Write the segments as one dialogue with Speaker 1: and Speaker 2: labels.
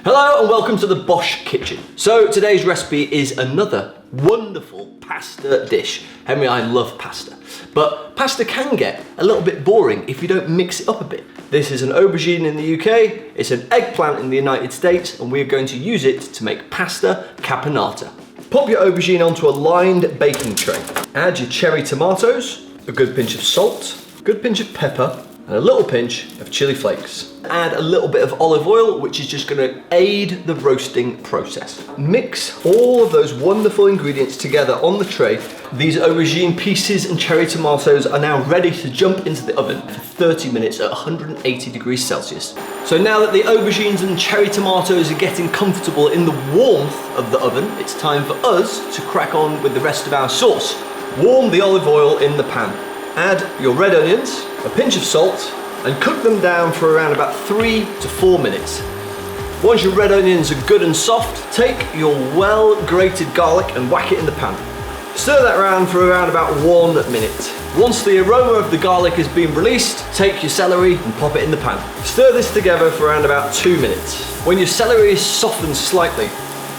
Speaker 1: Hello and welcome to the Bosh Kitchen. So today's recipe is another wonderful pasta dish. Henry, I love pasta, but pasta can get a little bit boring if you don't mix it up a bit. This is an aubergine in the UK, it's an eggplant in the United States, and we're going to use it to make pasta caponata. Pop your aubergine onto a lined baking tray. Add your cherry tomatoes, a good pinch of salt, a good pinch of pepper, and a little pinch of chili flakes. Add a little bit of olive oil, which is just going to aid the roasting process. Mix all of those wonderful ingredients together on the tray. These aubergine pieces and cherry tomatoes are now ready to jump into the oven for 30 minutes at 180 degrees Celsius. So now that the aubergines and cherry tomatoes are getting comfortable in the warmth of the oven, it's time for us to crack on with the rest of our sauce. Warm the olive oil in the pan. Add your red onions, a pinch of salt, and cook them down for around about 3 to 4 minutes. Once your red onions are good and soft, take your well grated garlic and whack it in the pan. Stir that around for around about 1 minute. Once the aroma of the garlic has been released, take your celery and pop it in the pan. Stir this together for around about 2 minutes. When your celery is softened slightly,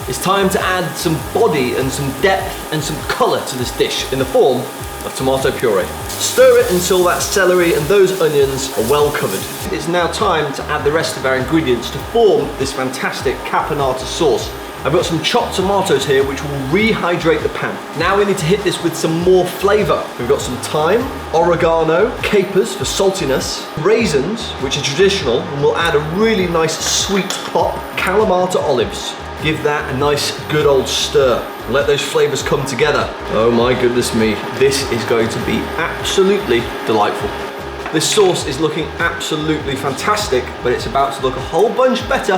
Speaker 1: it's time to add some body and some depth and some colour to this dish in the form of tomato puree. Stir it until that celery and those onions are well covered. It's now time to add the rest of our ingredients to form this fantastic caponata sauce. I've got some chopped tomatoes here which will rehydrate the pan. Now we need to hit this with some more flavour. We've got some thyme, oregano, capers for saltiness, raisins, which are traditional and will add a really nice sweet pop, Kalamata Olives. Give that a nice good old stir. Let those flavours come together. Oh my goodness me, this is going to be absolutely delightful. This sauce is looking absolutely fantastic, but it's about to look a whole bunch better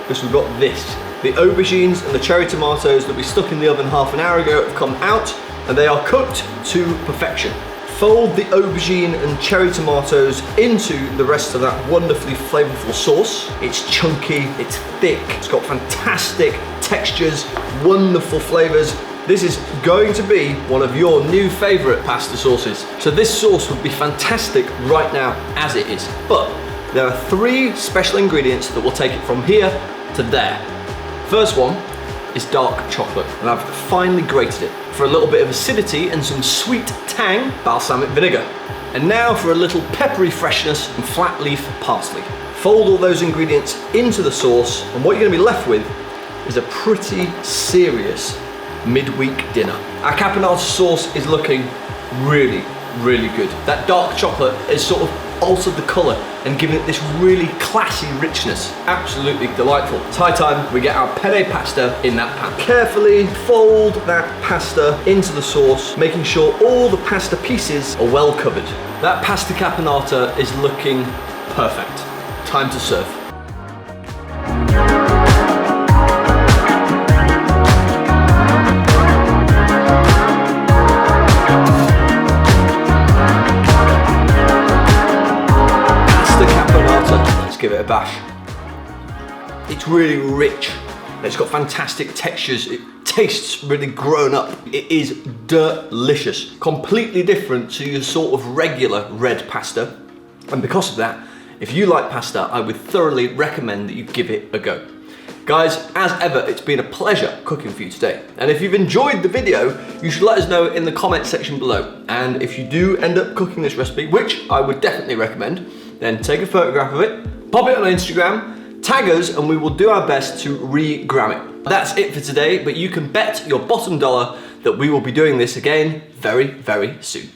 Speaker 1: because we've got this. The aubergines and the cherry tomatoes that we stuck in the oven half an hour ago have come out and they are cooked to perfection. Fold the aubergine and cherry tomatoes into the rest of that wonderfully flavorful sauce. It's chunky, it's thick, it's got fantastic textures, wonderful flavors. This is going to be one of your new favorite pasta sauces. So this sauce would be fantastic right now as it is. But there are 3 special ingredients that will take it from here to there. First one is dark chocolate, and I've finely grated it. For a little bit of acidity and some sweet tang, balsamic vinegar. And now for a little peppery freshness and flat leaf parsley. Fold all those ingredients into the sauce, and what you're going to be left with is a pretty serious midweek dinner. Our caponata sauce is looking really, really good. That dark chocolate has sort of altered the colour and given it this really classy richness. Absolutely delightful. It's high time we get our penne pasta in that pan. Carefully fold that pasta into the sauce, making sure all the pasta pieces are well covered. That pasta caponata is looking perfect. Time to serve. Give it a bash. It's really rich. It's got fantastic textures. It tastes really grown up. It is delicious. Completely different to your sort of regular red pasta. And because of that, if you like pasta, I would thoroughly recommend that you give it a go. Guys, as ever, it's been a pleasure cooking for you today. And if you've enjoyed the video, you should let us know in the comment section below. And if you do end up cooking this recipe, which I would definitely recommend, then take a photograph of it, pop it on Instagram, tag us, and we will do our best to re-gram it. That's it for today, but you can bet your bottom dollar that we will be doing this again very, very soon.